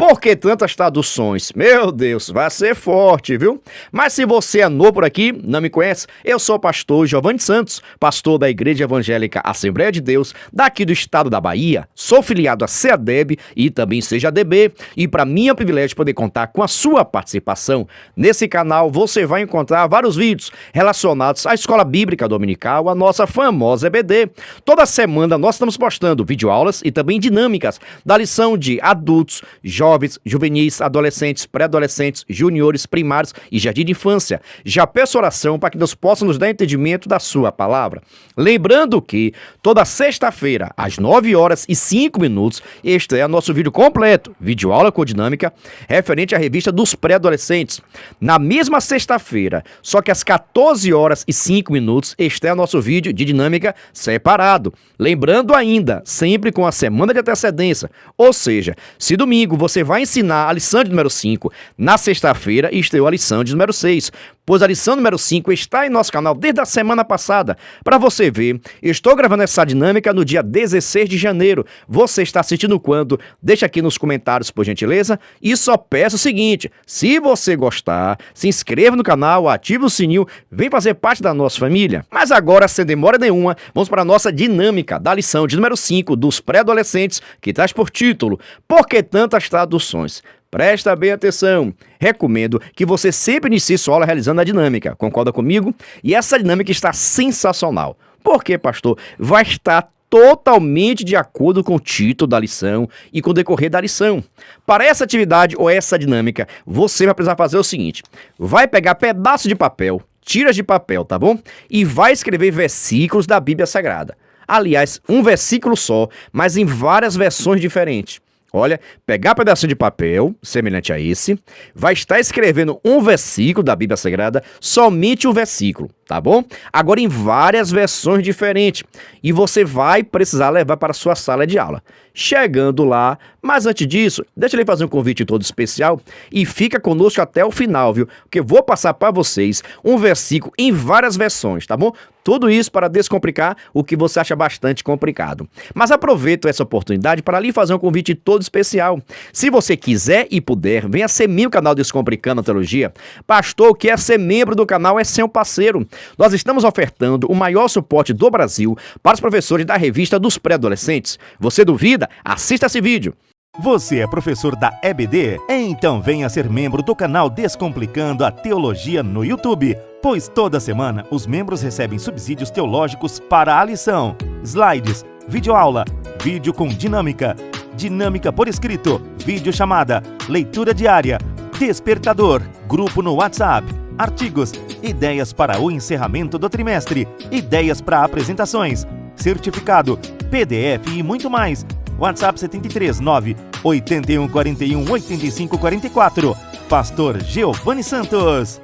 Por que tantas traduções? Meu Deus, vai ser forte, viu? Mas se você é novo por aqui, não me conhece, eu sou o pastor Giovanni Santos, pastor da Igreja Evangélica Assembleia de Deus, daqui do estado da Bahia. Sou filiado a CEADEB e também CJDB, e para mim é um privilégio poder contar com a sua participação. Nesse canal você vai encontrar vários vídeos relacionados à Escola Bíblica Dominical, a nossa famosa EBD. Toda semana nós estamos postando videoaulas e também dinâmicas da lição de adultos, jovens, jovens, juvenis, adolescentes, pré-adolescentes, juniores, primários e jardim de infância. Já peço oração para que Deus possa nos dar entendimento da sua palavra. Lembrando que toda sexta-feira, às 9h05, este é o nosso vídeo completo, vídeo aula com dinâmica, referente à revista dos pré-adolescentes. Na mesma sexta-feira, só que às 14h05, este é o nosso vídeo de dinâmica separado. Lembrando ainda, sempre com a semana de antecedência, ou seja, se domingo você vai ensinar a lição de número 5, na sexta-feira estreou a lição de número 6, pois a lição número 5 está em nosso canal desde a semana passada. Para você ver, estou gravando essa dinâmica no dia 16 de janeiro. Você está assistindo quando? Deixa aqui nos comentários, por gentileza. E só peço o seguinte, se você gostar, se inscreva no canal, ative o sininho, vem fazer parte da nossa família. Mas agora, sem demora nenhuma, vamos para a nossa dinâmica da lição de número 5 dos pré-adolescentes, que traz por título Por que tantas traduções? Presta bem atenção. Recomendo que você sempre inicie sua aula realizando a dinâmica. Concorda comigo? E essa dinâmica está sensacional. Por quê, pastor? Vai estar totalmente de acordo com o título da lição e com o decorrer da lição. Para essa atividade ou essa dinâmica, você vai precisar fazer o seguinte. Vai pegar pedaços de papel, tiras de papel, tá bom? E vai escrever versículos da Bíblia Sagrada. Aliás, um versículo só, mas em várias versões diferentes. Olha, pegar um pedacinho de papel, semelhante a esse, vai estar escrevendo um versículo da Bíblia Sagrada, somente um versículo, tá bom? Agora em várias versões diferentes. E você vai precisar levar para a sua sala de aula. Chegando lá, mas antes disso, deixa eu fazer um convite todo especial e fica conosco até o final, viu? Porque eu vou passar para vocês um versículo em várias versões, tá bom? Tudo isso para descomplicar o que você acha bastante complicado. Mas aproveito essa oportunidade para lhe fazer um convite todo especial. Se você quiser e puder, venha ser membro do canal Descomplicando a Teologia. Pastor, o que é ser membro do canal é ser um parceiro. Nós estamos ofertando o maior suporte do Brasil para os professores da revista dos pré-adolescentes. Você duvida? Assista esse vídeo. Você é professor da EBD? Então venha ser membro do canal Descomplicando a Teologia no YouTube, pois toda semana os membros recebem subsídios teológicos para a lição, slides, videoaula, vídeo com dinâmica, dinâmica por escrito, vídeo chamada, leitura diária, despertador, grupo no WhatsApp, artigos, ideias para o encerramento do trimestre, ideias para apresentações, certificado, PDF e muito mais. WhatsApp 73 9 81 41 85 44. Pastor Giovanni Santos.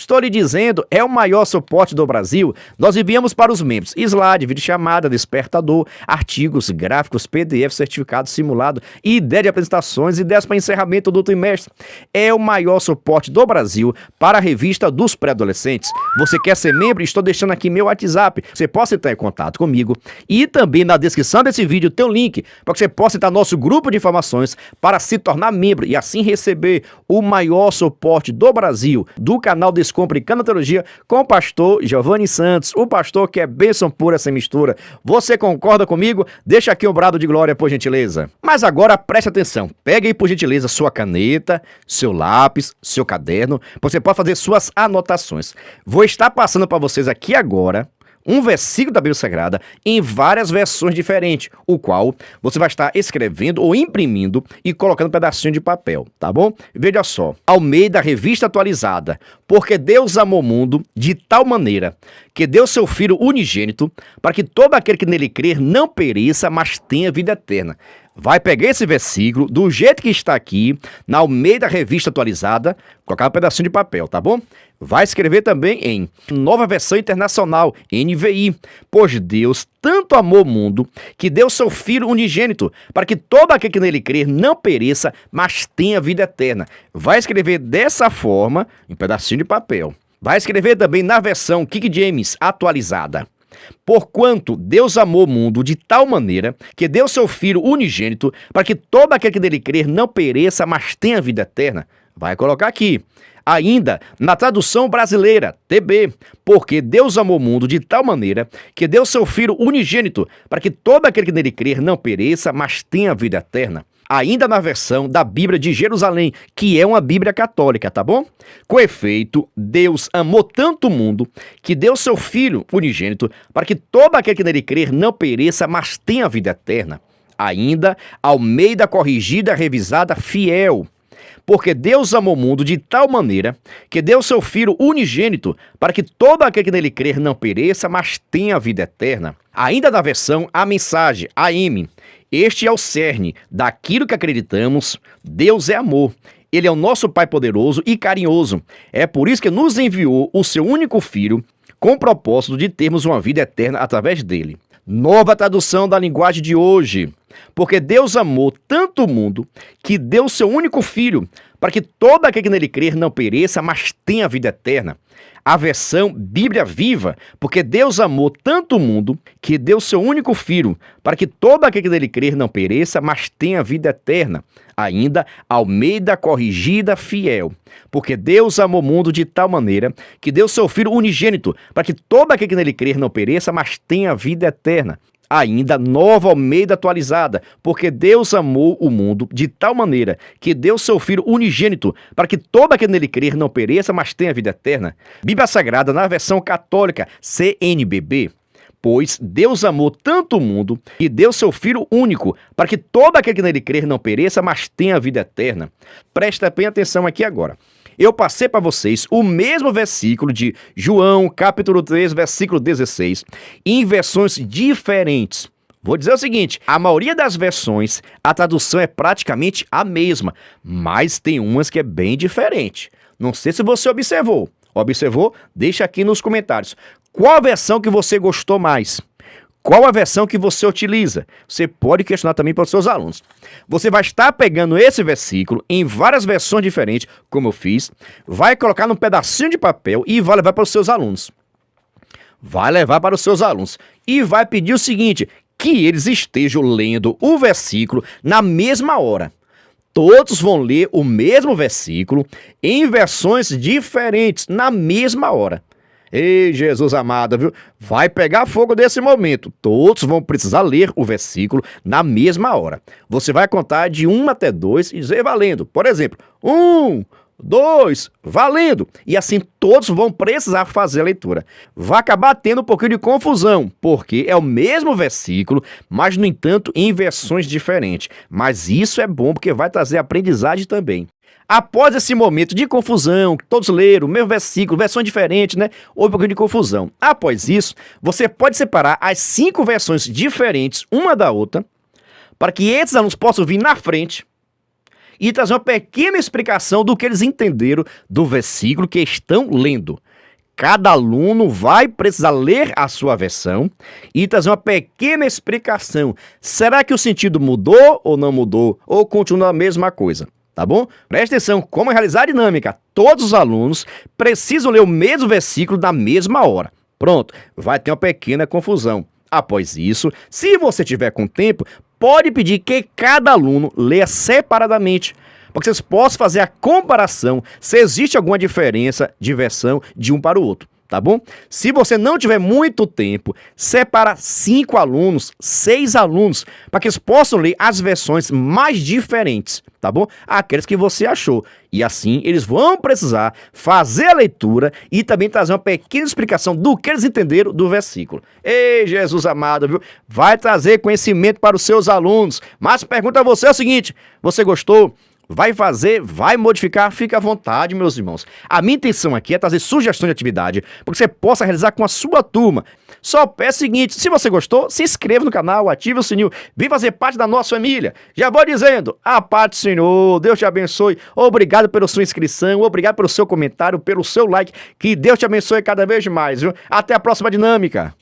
Estou lhe dizendo, é o maior suporte do Brasil. Nós enviamos para os membros slide, videochamada, despertador, artigos, gráficos, PDF, certificado, simulado, ideia de apresentações, ideias para encerramento do trimestre. É o maior suporte do Brasil para a revista dos pré-adolescentes. Você quer ser membro? Estou deixando aqui meu WhatsApp. Você pode entrar em contato comigo. E também na descrição desse vídeo tem um link para que você possa entrar no nosso grupo de informações para se tornar membro e assim receber o maior suporte do Brasil do canal Descomplicando a Teologia com o pastor Giovanni Santos, o pastor que é bênção pura sem mistura. Você concorda comigo? Deixa aqui um brado de glória, por gentileza. Mas agora preste atenção, pegue aí, por gentileza, sua caneta, seu lápis, seu caderno, você pode fazer suas anotações. Vou estar passando para vocês aqui agora um versículo da Bíblia Sagrada em várias versões diferentes, o qual você vai estar escrevendo ou imprimindo e colocando um pedacinho de papel, tá bom? Veja só, Almeida, Revista Atualizada. Porque Deus amou o mundo de tal maneira que deu seu Filho unigênito para que todo aquele que nele crer não pereça, mas tenha vida eterna. Vai pegar esse versículo do jeito que está aqui, na Almeida Revista Atualizada, colocar um pedacinho de papel, tá bom? Vai escrever também em Nova Versão Internacional, NVI. Pois Deus tanto amou o mundo que deu seu Filho unigênito para que todo aquele que nele crer não pereça, mas tenha vida eterna. Vai escrever dessa forma, em um pedacinho de papel. Vai escrever também na versão King James Atualizada. Porquanto Deus amou o mundo de tal maneira que deu seu Filho unigênito para que todo aquele que nele crer não pereça, mas tenha vida eterna. Vai colocar aqui. Ainda, na tradução brasileira, TB, porque Deus amou o mundo de tal maneira que deu seu Filho unigênito para que todo aquele que nele crer não pereça, mas tenha vida eterna. Ainda na versão da Bíblia de Jerusalém, que é uma Bíblia católica, tá bom? Com efeito, Deus amou tanto o mundo que deu seu Filho unigênito para que todo aquele que nele crer não pereça, mas tenha vida eterna. Ainda, Almeida Corrigida, Revisada, Fiel. Porque Deus amou o mundo de tal maneira que deu seu Filho unigênito para que todo aquele que nele crer não pereça, mas tenha a vida eterna. Ainda na versão A Mensagem, AM. Este é o cerne daquilo que acreditamos. Deus é amor. Ele é o nosso Pai poderoso e carinhoso. É por isso que nos enviou o seu único Filho com o propósito de termos uma vida eterna através dele. Nova tradução da linguagem de hoje. Porque Deus amou tanto o mundo que deu seu único Filho para que todo aquele que nele crer não pereça, mas tenha vida eterna. A versão Bíblia Viva, porque Deus amou tanto o mundo que deu seu único Filho para que todo aquele que nele crer não pereça, mas tenha vida eterna. Ainda, Almeida Corrigida, Fiel. Porque Deus amou o mundo de tal maneira que deu seu Filho unigênito para que todo aquele que nele crer não pereça, mas tenha vida eterna. Ainda, Nova Almeida Atualizada, porque Deus amou o mundo de tal maneira que deu seu Filho unigênito para que todo aquele nele crer não pereça, mas tenha vida eterna. Bíblia Sagrada na versão católica, CNBB. Pois Deus amou tanto o mundo que deu seu Filho único para que todo aquele que nele crer não pereça, mas tenha vida eterna. Presta bem atenção aqui agora. Eu passei para vocês o mesmo versículo de João, capítulo 3, versículo 16, em versões diferentes. Vou dizer o seguinte, a maioria das versões, a tradução é praticamente a mesma, mas tem umas que é bem diferente. Não sei se você observou. Observou? Deixa aqui nos comentários. Qual a versão que você gostou mais? Qual a versão que você utiliza? Você pode questionar também para os seus alunos. Você vai estar pegando esse versículo em várias versões diferentes, como eu fiz, vai colocar num pedacinho de papel e vai levar para os seus alunos. Vai levar para os seus alunos e vai pedir o seguinte, que eles estejam lendo o versículo na mesma hora. Todos vão ler o mesmo versículo em versões diferentes na mesma hora. Ei, Jesus amado, viu? Vai pegar fogo desse momento. Todos vão precisar ler o versículo na mesma hora. Você vai contar de 1 até 2 e dizer valendo. Por exemplo, 1, 2, valendo. E assim todos vão precisar fazer a leitura. Vai acabar tendo um pouquinho de confusão, porque é o mesmo versículo, mas, no entanto, em versões diferentes. Mas isso é bom, porque vai trazer aprendizagem também. Após esse momento de confusão, todos leram o mesmo versículo, versões diferentes, né? Houve um pouquinho de confusão. Após isso, você pode separar as 5 versões diferentes, uma da outra, para que esses alunos possam vir na frente e trazer uma pequena explicação do que eles entenderam do versículo que estão lendo. Cada aluno vai precisar ler a sua versão e trazer uma pequena explicação. Será que o sentido mudou ou não mudou? Ou continua a mesma coisa? Tá bom? Presta atenção, como realizar a dinâmica. Todos os alunos precisam ler o mesmo versículo na mesma hora. Pronto, vai ter uma pequena confusão. Após isso, se você tiver com tempo, pode pedir que cada aluno leia separadamente, para que vocês possam fazer a comparação se existe alguma diferença de versão de um para o outro. Tá bom? Se você não tiver muito tempo, separa 5 alunos, 6 alunos, para que eles possam ler as versões mais diferentes, tá bom? Aqueles que você achou. E assim eles vão precisar fazer a leitura e também trazer uma pequena explicação do que eles entenderam do versículo. Ei, Jesus amado, viu? Vai trazer conhecimento para os seus alunos. Mas pergunta a você é o seguinte, você gostou? Vai fazer, vai modificar, fica à vontade, meus irmãos. A minha intenção aqui é trazer sugestões de atividade para que você possa realizar com a sua turma. Só peço o seguinte, se você gostou, se inscreva no canal, ative o sininho, vem fazer parte da nossa família. Já vou dizendo, a paz do Senhor, Deus te abençoe. Obrigado pela sua inscrição, obrigado pelo seu comentário, pelo seu like. Que Deus te abençoe cada vez mais, viu? Até a próxima dinâmica.